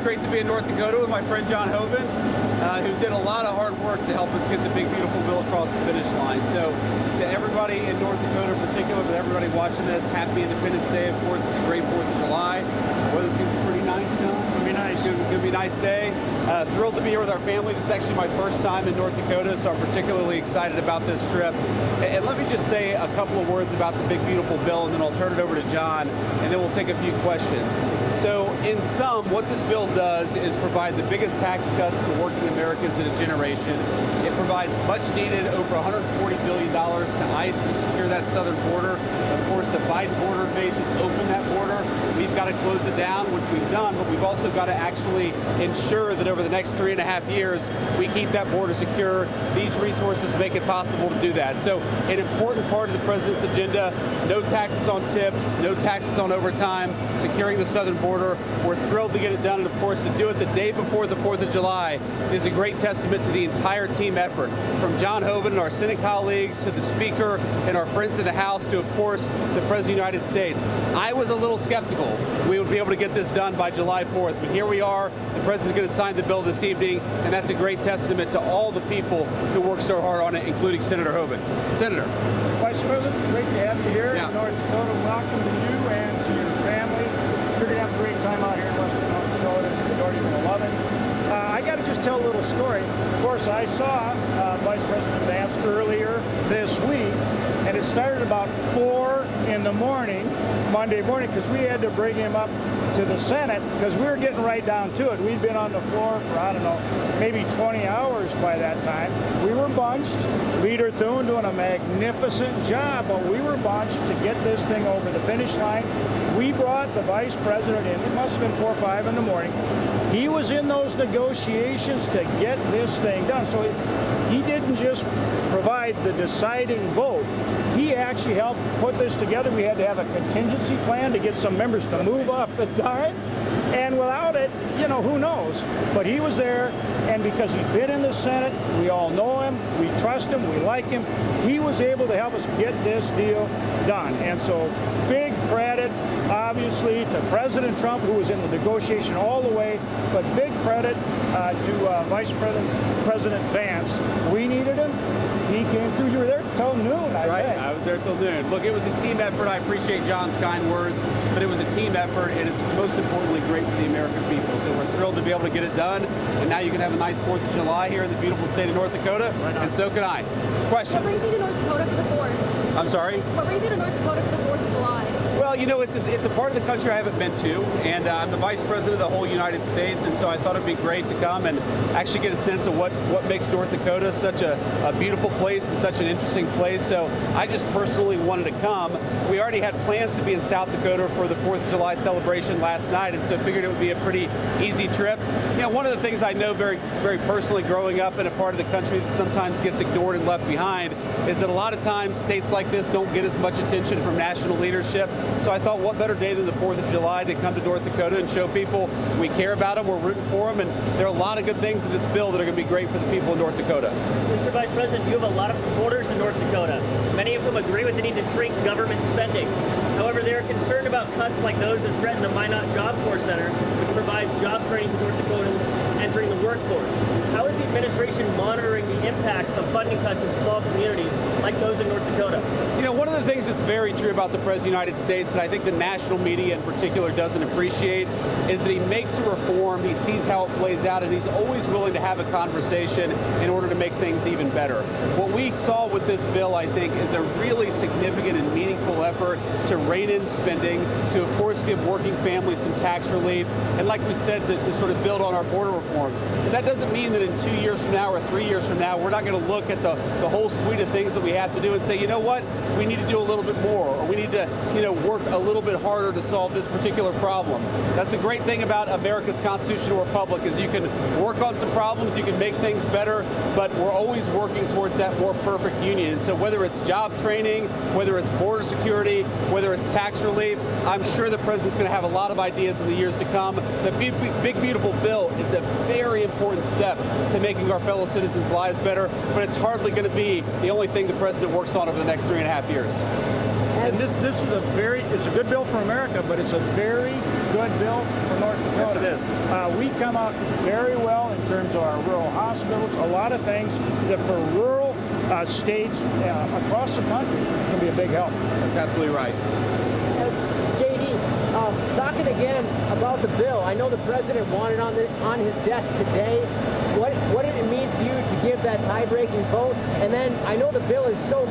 great to be in North Dakota with my friend John Hoven, who did a lot of hard work to help us get the big, beautiful bill across the finish line. So to everybody in North Dakota in particular, but everybody watching this, happy Independence Day. Of course, it's a great 4th of July. The weather seems pretty nice now. It's going to be nice. It's going to be a nice day. Thrilled to be here with our family. This is actually my first time in North Dakota, so I'm particularly excited about this trip. And let me just say a couple of words about the big, beautiful bill, and then I'll turn it over to John, and then we'll take a few questions. So in sum, what this bill does is provide the biggest tax cuts to working Americans in a generation. It provides much needed over $140 billion to ICE to secure that southern border. Of course, the Biden border invasion opened that border. We've got to close it down, which we've done, but we've also got to actually ensure that over the next 3.5 years, we keep that border secure. These resources make it possible to do that. So an important part of the president's agenda, no taxes on tips, no taxes on overtime, securing the southern border. We're thrilled to get it done, and of course to do it the day before the 4th of July is a great testament to the entire team effort, from John Hoven and our Senate colleagues to the Speaker and our friends in the House to, of course, the President of the United States. I was a little skeptical we would be able to get this done by July 4th, but here we are. The President's going to sign the bill this evening, and that's a great testament to all the people who worked so hard on it, including Senator Hoven. Senator. Vice President, great to have you here in North Dakota. Welcome to you and to your family. You're going to have a great time out here in western North Dakota. You're going to love it. I got to just tell a little story. Of course, I saw Vice President Vance earlier this week, and it started about 4 in the morning, Monday morning, because we had to bring him up to the Senate because we were getting right down to it. We'd been on the floor for, I don't know, maybe 20 hours by that time. We were bunched. Leader Thune doing a magnificent job, but we were bunched to get this thing over the finish line. We brought the Vice President in. It must have been 4 or 5 in the morning. He was in those negotiations to get this thing done. So he didn't just provide the deciding vote. He actually helped put this together. We had to have a contingency plan to get some members to move off the dime. And without it, you know, who knows? But he was there, and because he'd been in the Senate, we all know him, we trust him, we like him, he was able to help us get this deal done. And so big credit, obviously, to President Trump, who was in the negotiation all the way, but big credit to Vice President Vance. We needed him. He came through. You were there till noon, I think. I was there till noon. Look, it was a team effort. I appreciate John's kind words, but it was a team effort, and it's most importantly great for the American people. So we're thrilled to be able to get it done, and now you can have a nice 4th of July here in the beautiful state of North Dakota, and so can I. Questions? What brings you to North Dakota for the 4th? I'm sorry? What brings you to North Dakota for the 4th of July? Well, you know, it's a part of the country I haven't been to, and I'm the Vice President of the whole United States, and so I thought it'd be great to come and actually get a sense of what makes North Dakota such a beautiful place and such an interesting place. So I just personally wanted to come. We already had plans to be in South Dakota for the 4th of July celebration last night, and so figured it would be a pretty easy trip. You know, one of the things I know very, very personally growing up in a part of the country that sometimes gets ignored and left behind is that a lot of times states like this don't get as much attention from national leadership. So I thought, what better day than the 4th of July to come to North Dakota and show people we care about them, we're rooting for them, and there are a lot of good things in this bill that are going to be great for the people of North Dakota. Mr. Vice President, you have a lot of supporters in North Dakota, many of whom agree with the need to shrink government spending. However, they are concerned about cuts like those that threaten the Minot Job Corps Center, which provides job training to North Dakotans entering the workforce. How is the administration monitoring the impact of funding cuts in small communities like those in North Dakota? You know, one of the things that's very true about the President of the United States that I think the national media in particular doesn't appreciate is that he makes a reform, he sees how it plays out, and he's always willing to have a conversation in order to make things even better. What we saw with this bill, I think, is a really significant and meaningful effort to rein in spending, to, of course, give working families some tax relief, and like we said, to sort of build on our border reforms. But that doesn't mean that in 2 years from now or 3 years from now, we're not going to look at the whole suite of things that we have to do and say, you know what, we need to do a little bit more, or we need to, you know, work a little bit harder to solve this particular problem. That's a great thing about America's constitutional republic is you can work on some problems, you can make things better, but we're always working towards that more perfect union. And so whether it's job training, whether it's border security, whether it's tax relief, I'm sure the president's going to have a lot of ideas in the years to come. The big beautiful bill is a very important step to making our fellow citizens' lives better, but it's hardly going to be the only thing the president works on over the next 3.5 years. And this is it's a good bill for America, but it's a very good bill for North Dakota. Yes, it is. We come out very well in terms of our rural hospitals, a lot of things that for rural states across the country can be a big help. That's absolutely right. JD, talking again about the bill, I know the president wanted on his desk today. What did it mean to you to give that tie-breaking vote? And then I know the bill is so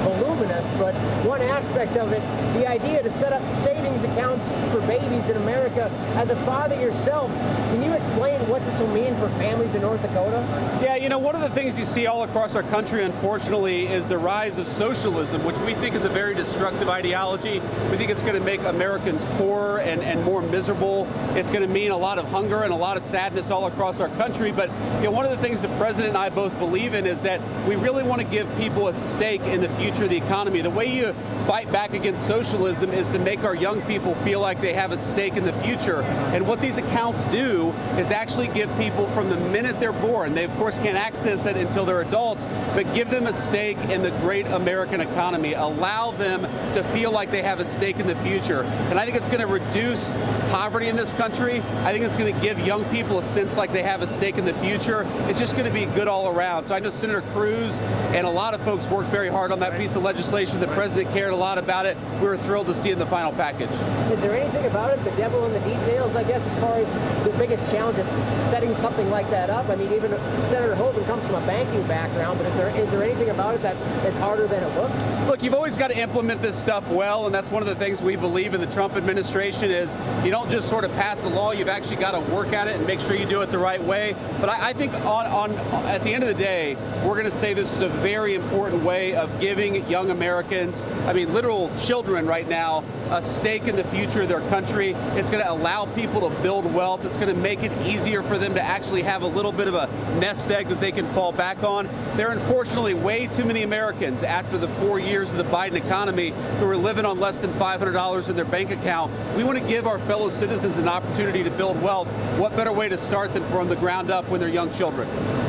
voluminous, but one aspect of it, the idea to set up savings accounts for babies in America. As a father yourself, can you explain what this will mean for families in North Dakota? Yeah, you know, one of the things you see all across our country, unfortunately, is the rise of socialism, which we think is a very destructive ideology. We think it's going to make Americans poorer and more miserable. It's going to mean a lot of hunger and a lot of sadness all across our country. But you know, one of the things the president and I both believe in is that we really want to give people a stake in the future of the economy. The way you fight back against socialism is to make our young people feel like they have a stake in the future. And what these accounts do is actually give people from the minute they're born, they of course can't access it until they're adults, but give them a stake in the great American economy. Allow them to feel like they have a stake in the future. And I think it's going to reduce poverty in this country. I think it's going to give young people a sense like they have a stake in the future. It's just going to be good all around. So I know Senator Cruz and a lot of folks worked very hard on that piece of legislation. The president cared a lot about it. We were thrilled to see it in the final package. Is there anything about it, the devil in the details, I guess, as far as the biggest challenge is setting something like that up? I mean, even Senator Hogan comes from a banking background, but is there anything about it that is harder than it looks? Look, you've always got to implement this stuff well, and that's one of the things we believe in the Trump administration is you don't just sort of pass a law, you've actually got to work at it and make sure you do it the right way. But I think at the end of the day, we're going to say this is a very important way of giving young Americans, I mean literal children right now, a stake in the future of their country. It's going to allow people to build wealth. It's going to make it easier for them to actually have a little bit of a nest egg that they can fall back on. There are unfortunately way too many Americans after the 4 years of the Biden economy who are living on less than $500 in their bank account. We want to give our fellow citizens an opportunity to build wealth. What better way to start than from the ground up when they're young children?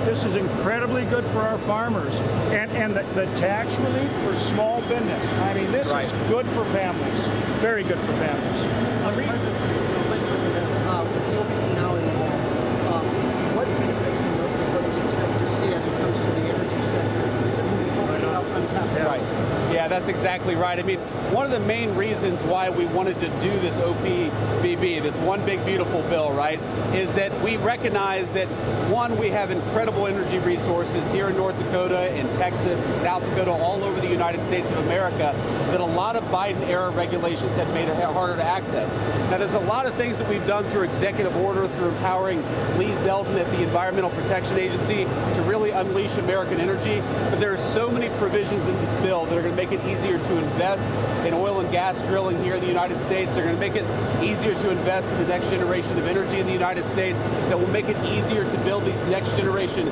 This is incredibly good for our farmers and the tax relief for small business. I mean, this is good for families, very good for families. What benefits can North Dakotans expect to see as it comes to the energy sector? Is it moving up on top? Right. Yeah, that's exactly right. I mean, one of the main reasons why we wanted to do this OPBB, this one big beautiful bill, right, is that we recognize that, one, we have incredible energy resources here in North Dakota, in Texas, and South Dakota, all over the United States of America, that a lot of Biden-era regulations have made it harder to access. Now, there's a lot of things that we've done through executive order, through empowering Lee Zeldin at the Environmental Protection Agency to really unleash American energy, but there are so many provisions in this bill that are going to make it easier to invest in oil and gas drilling here in the United States. They're going to make it easier to invest in the next generation of energy in the United States, that will make it easier to build these next generation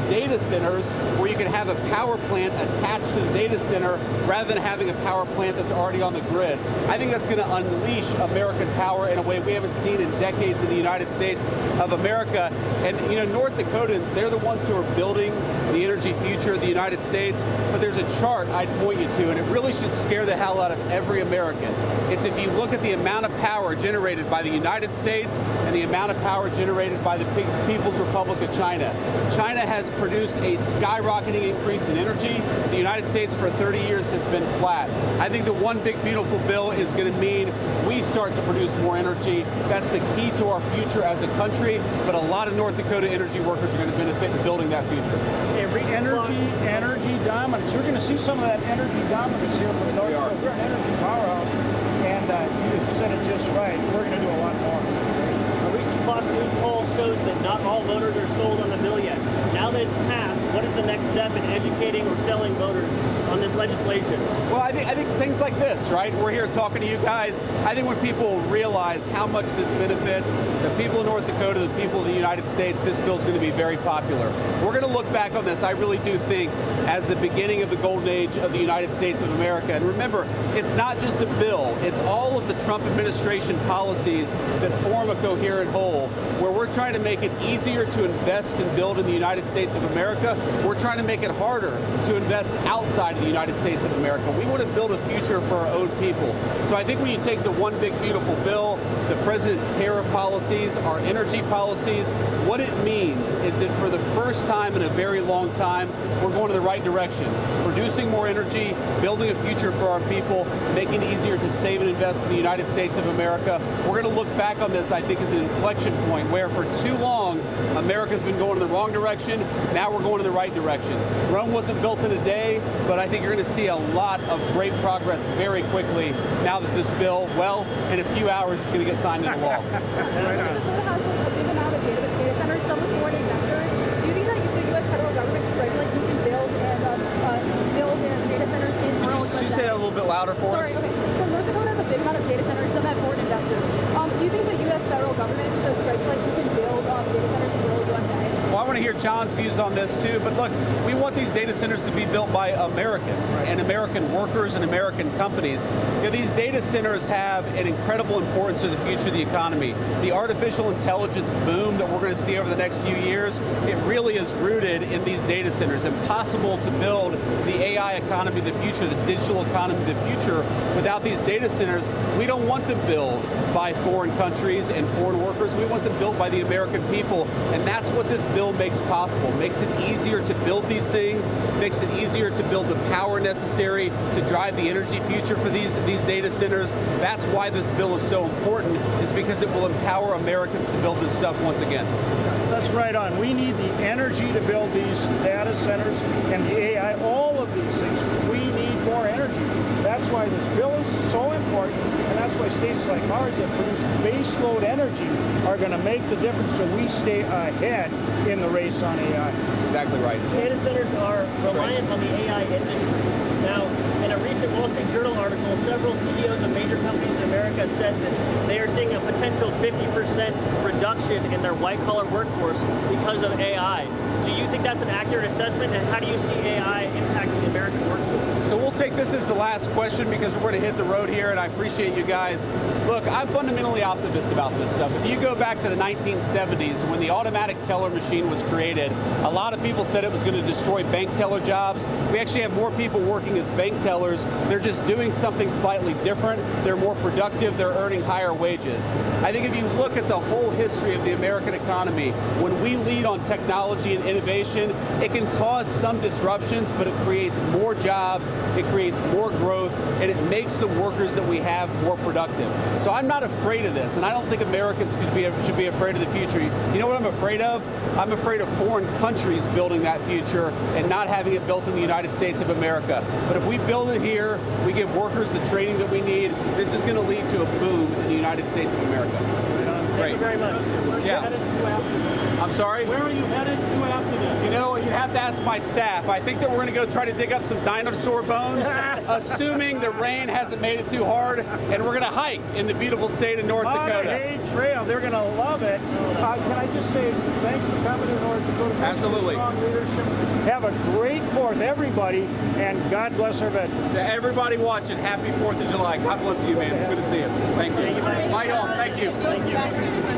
data centers where you can have a power plant attached to the data center rather than having a power plant that's already on the grid. I think that's going to unleash American power in a way we haven't seen in decades in the United States of America. And you know, North Dakotans, they're the ones who are building the energy future of the United States. But there's a chart I'd point you to, and it really should scare the hell out of every American. It's if you look at the amount of power generated by the United States and the amount of power generated by the People's Republic of China. China has produced a skyrocketing increase in energy. The United States for 30 years has been flat. I think the one big beautiful bill is going to mean we start to produce more energy. That's the key to our future as a country, but a lot of North Dakota energy workers are going to benefit in building that future. Energy dominance. You're going to see some of that energy dominance here from North Dakota. We're an energy powerhouse, and you said it just right. We're going to do a lot more. A recent Fox News poll shows that not all voters are sold on the bill yet. Now that it's passed, what is the next step in educating or selling voters on this legislation? Well, I think things like this, right? We're here talking to you guys. I think when people realize how much this benefits the people of North Dakota, the people of the United States, this bill's going to be very popular. We're going to look back on this, I really do think, as the beginning of the golden age of the United States of America. And remember, it's not just the bill, it's all of the Trump administration policies that form a coherent whole, where we're trying to make it easier to invest and build in the United States of America. We're trying to make it harder to invest outside of the United States of America. We want to build a future for our own people. So I think when you take the one big beautiful bill, the president's tariff policies, our energy policies, what it means is that for the first time in a very long time, we're going in the right direction. Producing more energy, building a future for our people, making it easier to save and invest in the United States of America. We're going to look back on this, I think, as an inflection point where for too long, America's been going in the wrong direction. Now we're going in the right direction. Rome wasn't built in a day, but I think you're going to see a lot of great progress very quickly now that this bill, well, in a few hours, is going to get signed into law. Minnesota has like a big amount of data centers, some with foreign investors. Do you think that the U.S. federal government should regulate who can build data centers in rural Could you say that a little bit louder for us? Sorry, okay. So North Dakota has a big amount of data centers, some have foreign investors. Do you think the U.S. federal government should regulate who can build data centers in rural USA? Well, I want to hear John's views on this too, but look, we want these data centers to be built by Americans and American workers and American companies. You know, these data centers have an incredible importance to the future of the economy. The artificial intelligence boom that we're going to see over the next few years, it really is rooted in these data centers. Impossible to build the AI economy of the future, the digital economy of the future without these data centers. We don't want them built by foreign countries and foreign workers. We want them built by the American people, and that's what this bill makes possible. Makes it easier to build these things, makes it easier to build the power necessary to drive the energy future for these data centers. That's why this bill is so important, is because it will empower Americans to build this stuff once again. That's right on. We need the energy to build these data centers and the AI, all of these things. We need more energy. That's why this bill is so important, and that's why states like ours that produce baseload energy are going to make the difference so we stay ahead in the race on AI. Exactly right. Data centers are reliant on the AI industry. Now, in a recent Wall Street Journal article, several CEOs of major companies in America said that they are seeing a potential 50% reduction in their white-collar workforce because of AI. Do you think that's an accurate assessment, and how do you see AI impacting the American workforce? So we'll take this as the last question because we're going to hit the road here, and I appreciate you guys. Look, I'm fundamentally optimistic about this stuff. If you go back to the 1970s, when the automatic teller machine was created, a lot of people said it was going to destroy bank teller jobs. We actually have more people working as bank tellers. They're just doing something slightly different. They're more productive. They're earning higher wages. I think if you look at the whole history of the American economy, when we lead on technology and innovation, it can cause some disruptions, but it creates more jobs, it creates more growth, and it makes the workers that we have more productive. So I'm not afraid of this, and I don't think Americans should be afraid of the future. You know what I'm afraid of? I'm afraid of foreign countries building that future and not having it built in the United States of America. But if we build it here, we give workers the training that we need, this is going to lead to a boom in the United States of America. Thank you very much. Yeah. I'm sorry? Where are you headed to after this? You know, you have to ask my staff. I think that we're going to go try to dig up some dinosaur bones, assuming the rain hasn't made it too hard, and we're going to hike in the beautiful state of North Dakota. Hay Trail, they're going to love it. Can I just say thanks for coming to North Dakota? Absolutely. Strong leadership. Have a great 4th, everybody, and God bless our veterans. To everybody watching, happy 4th of July. God bless you, man. Good to see you. Thank you. Bye, y'all. Thank you. Thank you.